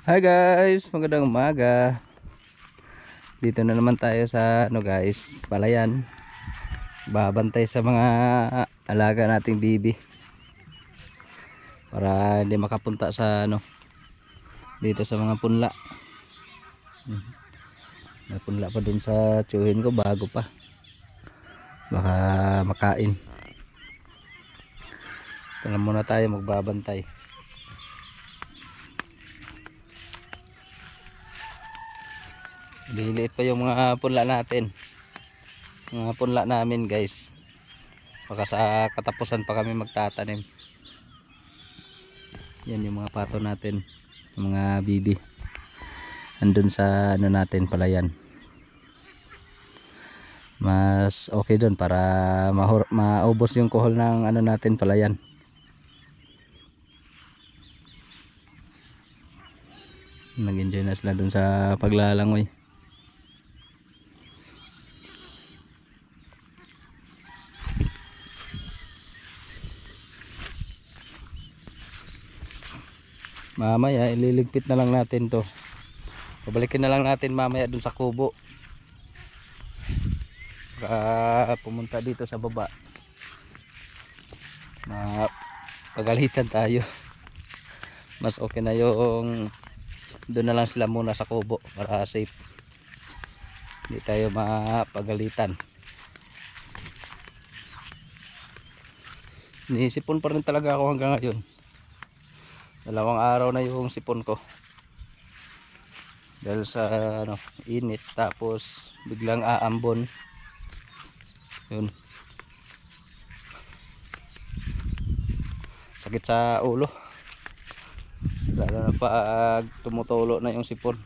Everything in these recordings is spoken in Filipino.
Hi guys, magandang umaga. Dito na naman tayo sa guys, palayan. Babantay sa mga alaga nating bibi para hindi makapunta sa dito sa mga punla. May punla pa dun sa tsuhin ko, bago pa. Baka makain. Ito na muna tayo magbabantay. Liliit pa yung mga punla natin. Mga punla namin guys. Baka sa katapusan pa kami magtatanim. Yan yung mga pato natin, yung mga bibi. Andun sa natin palayan. Mas okay doon para maubos yung kuhol ng natin palayan. Nag-enjoy na sila doon sa paglalangoy. Mamaya ililigpit na lang natin to. Pabalikin na lang natin mamaya dun sa kubo. Pumunta dito sa baba. Pagalitan tayo. Mas okay na yung doon na lang sila muna sa kubo para safe. Hindi tayo mapagalitan. Nisipon pa rin talaga ako hanggang ngayon. 2 araw na yung sipon ko. Dahil sa init, tapos biglang aambon. Yun. Sakit sa ulo. Lalo na pag tumutulo na yung sipon.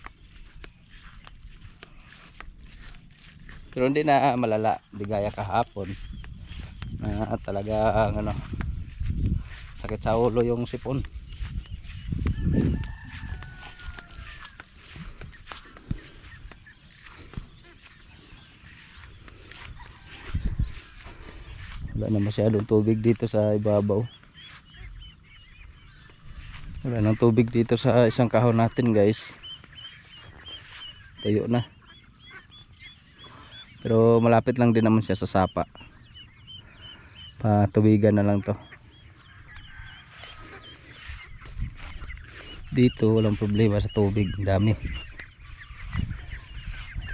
Pero hindi na malala, di gaya kahapon. Talagang sakit sa ulo yung sipon. Wala na masyadong tubig dito sa ibabaw. Wala nang tubig dito sa isang kahon natin guys. Tayo na. Pero malapit lang din naman siya sa sapa. Patubigan na lang to. Dito walang problema sa tubig. Dami.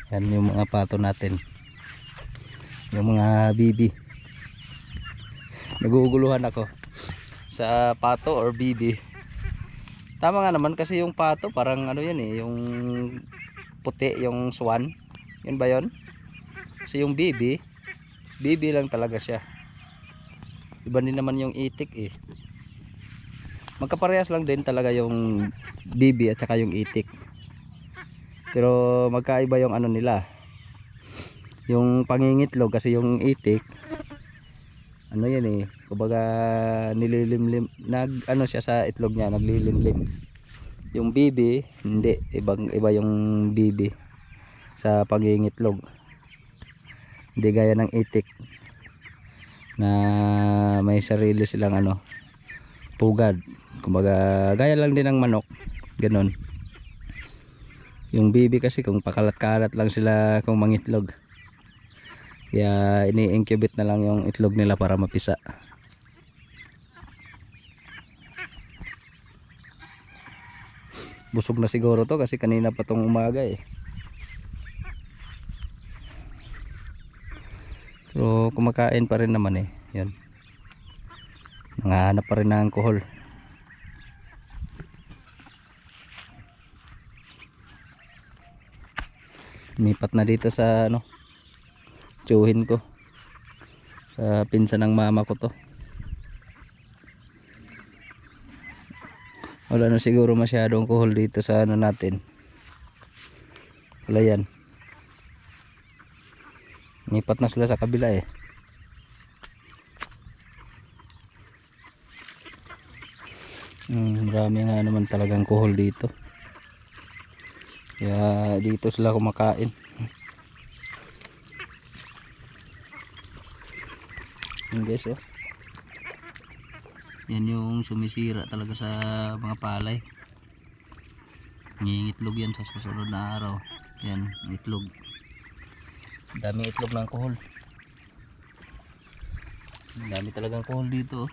Yan yung mga pato natin. Yung mga bibi. Naguguluhan ako sa pato or bibi. Tama nga naman kasi yung pato parang yan yung puti, yung swan. Yun ba yun? Kasi yung bibi lang talaga siya. Iba din naman yung itik eh. Magkaparehas lang din talaga yung bibi at saka yung itik. Pero magkaiba yung nila. Yung pangingitlog kasi yung itik yan eh, kumbaga nililimlim, siya sa itlog niya, naglilimlim. Yung bibi hindi, iba yung bibi sa pangingitlog. Hindi gaya ng itik na may sarili silang pugad. Kumbaga gaya lang din ng manok, ganun. Yung bibi kasi kung pakalat-kalat lang sila kung mangitlog. Kaya ini-incubate na lang yung itlog nila para mapisa. Busog na siguro to kasi kanina pa tong umaga eh. So kumakain pa rin naman eh. Yan. Nangahanap pa rin ng kuhol. Lumipat na dito sa tsuhin ko. Sa pinsan ng mama ko to. Wala na siguro masyadong kuhol dito sa natin. Wala yan. Lumipat na sila sa kabila eh. Marami nga naman talagang kuhol dito. Kaya dito sila kumakain. Yan guys oh. Yan yung sumisira talaga sa mga palay. Ngingitlog yan sa susunod na araw. Yan, itlog. Daming itlog ng kuhol. Dami talagang kuhol dito.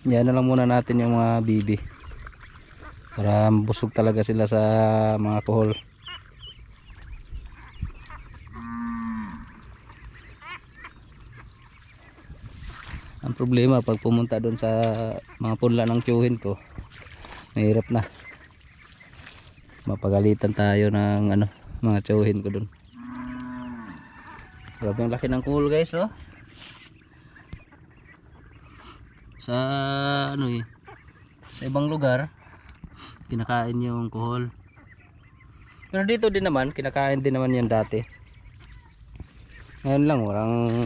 Yan na lang muna natin yung mga bibi. Para busog talaga sila sa mga kuhol. Ang problema pag pumunta doon sa mga punla ng tiyuhin ko, mahirap na. Mapagalitan tayo ng mga tiyuhin ko doon. Grabe ang laki ng kuhol guys, oh. Sa sa ibang lugar kinakain yung kuhol. Pero dito din naman, kinakain din naman yan dati. Ngayon lang,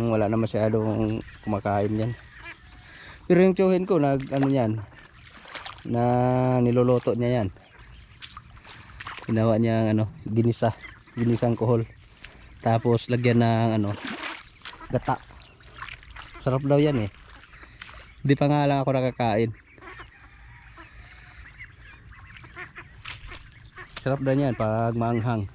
wala na masyadong kumakain yan. Pero yung tiyuhin ko, na niloloto niya yan. Ginawa niya ginisang kuhol. Tapos lagyan ng gata. Sarap daw yan eh. Hindi pa nga lang ako nakakain. Sarap daw yan pag maanghang.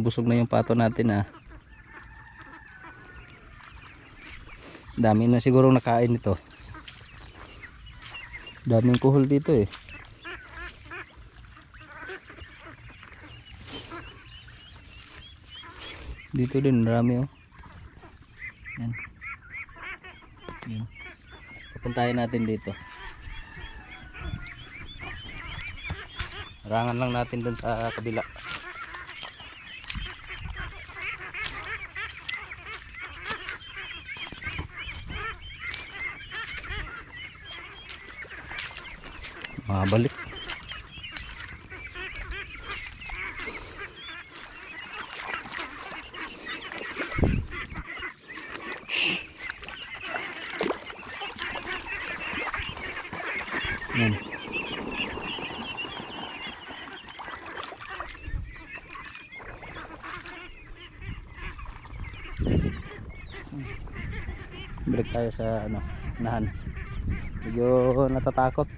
Busog na yung pato natin ah. Dami na siguro nakain ito. Daming kuhol dito eh. Dito din marami oh. Yan. Yan. Pupuntahin natin dito. Harangan lang natin dun sa kabila. Balik. Yan. Balik tayo sa unahan. Medyo natatakot.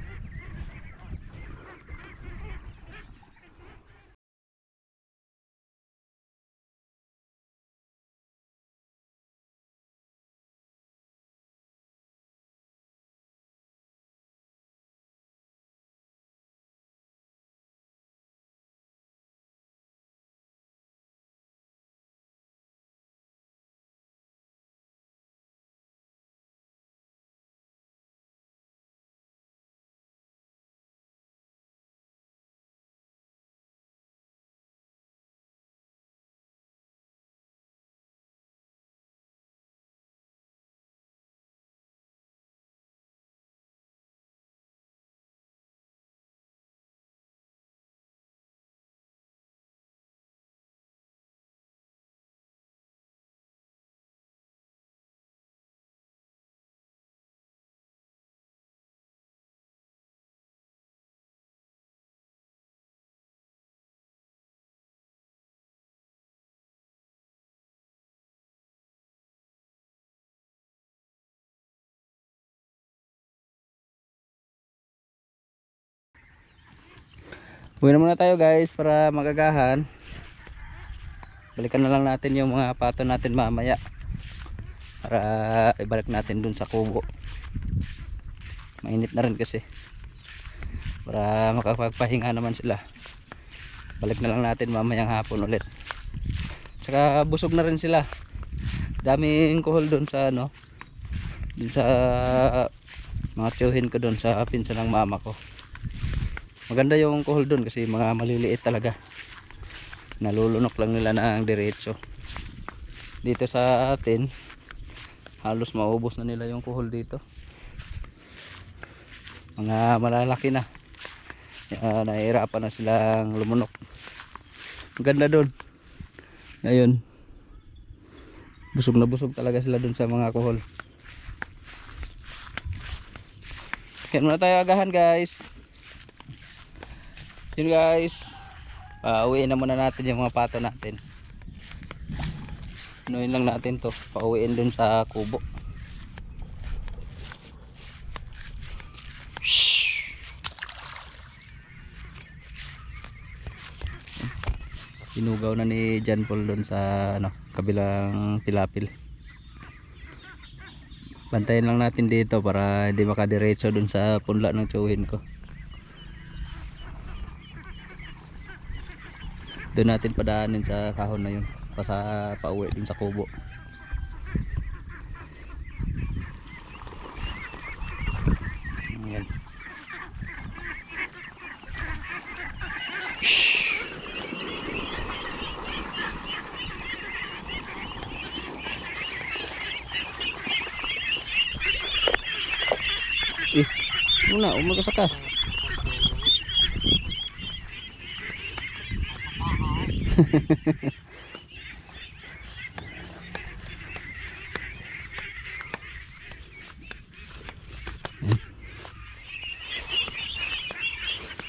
Uwi na muna tayo guys para magagahan. Balikan na lang natin yung mga pato natin mamaya para ibalik natin dun sa kubo. Mainit na rin kasi, para makapagpahinga naman sila. Balik na lang natin mamayang hapon ulit. Saka busog na rin sila. Daming kuhol dun sa dun sa mga tiyuhin ko dun sa pinsan ng mama ko. Maganda yung kuhol dun kasi mga maliliit talaga. Nalulunok lang nila ng diretso. Dito sa atin halos maubos na nila yung kuhol dito. Mga malalaki na. Nahihirapan na silang lumunok. Maganda dun. Ngayon busog na busog talaga sila dun sa mga kuhol. Yan muna tayo agahan guys. Yun guys. Pauwiin na muna natin yung mga pato natin. Anuin lang natin to. Pauwiin dun sa kubo. Inugaw na ni John Paul dun sa kabilang tilapil. Bantayan lang natin dito para hindi makadiretso dun sa punla ng tsuhin ko. Doon natin padaanin sa kahon na yun pauwi dun sa kubo. Ayan. Muna umagas ka.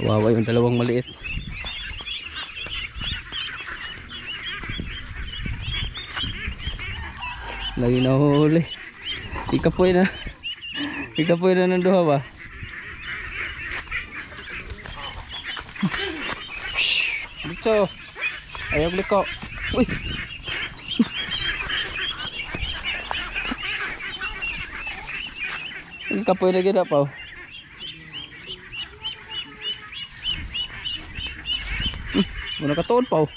Wawa yung dalawang maliit. Lagi nahuli. Ikapoy na ng duha ba? Dito. Ayaw liko. Uy. Ikapoy na gina pa. Muna katuon pa.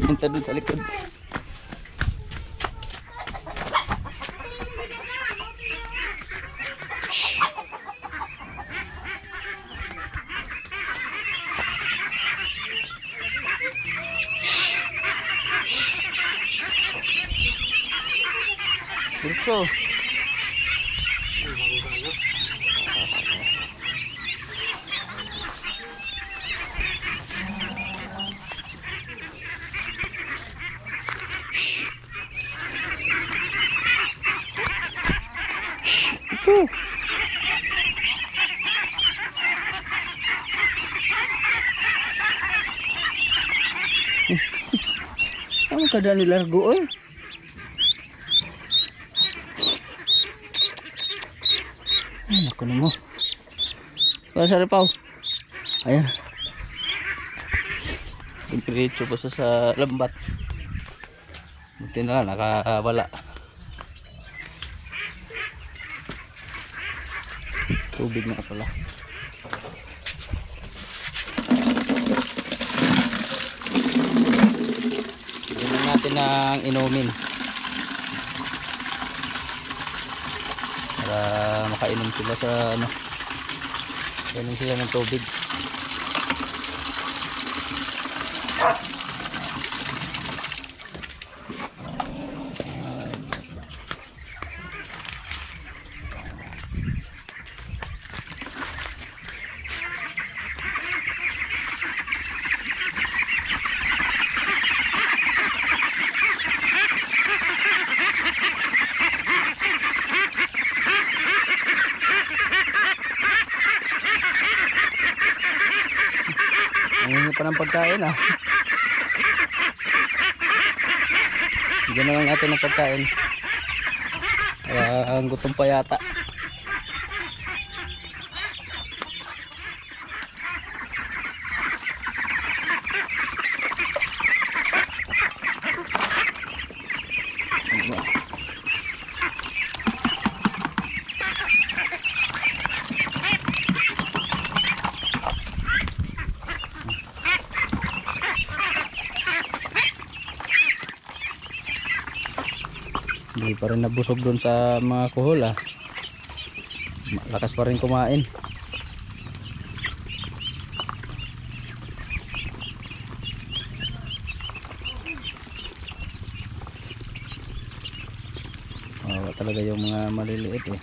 Punta dun sa likod. Diretso. Ano kada nilargo eh? Ay, naku na mo. Para sa ripaw. Ayan. Diretso pa sa lambat. Buti na lang, nakawala. Tubig na pala. Tignan natin ang inumin. Para makainom sila sa kainom sila ng tubig. Ang pa ng pagkain ah. Bigyan na lang natin ng pagkain. Ang gutom pa yata. Hindi pa rin nabusog doon sa mga kuhol ah. Lakas pa rin kumain. Talaga yung mga maliliit eh.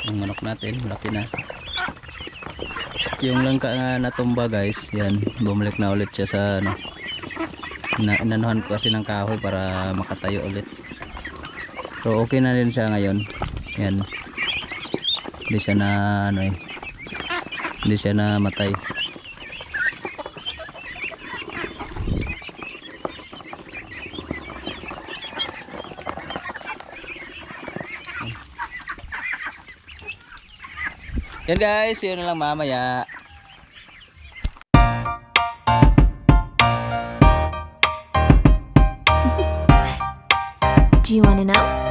Yung manok natin, malaki na. Yung langka nga natumba guys, yan, bumalik na ulit siya sa ano. Inanuhan ko kasi ng kahoy para makatayo ulit. So okay na rin siya ngayon. Yan. Hindi siya na ano eh. Hindi siya na matay. Yan guys, yun na lang mamaya. Do you want to know?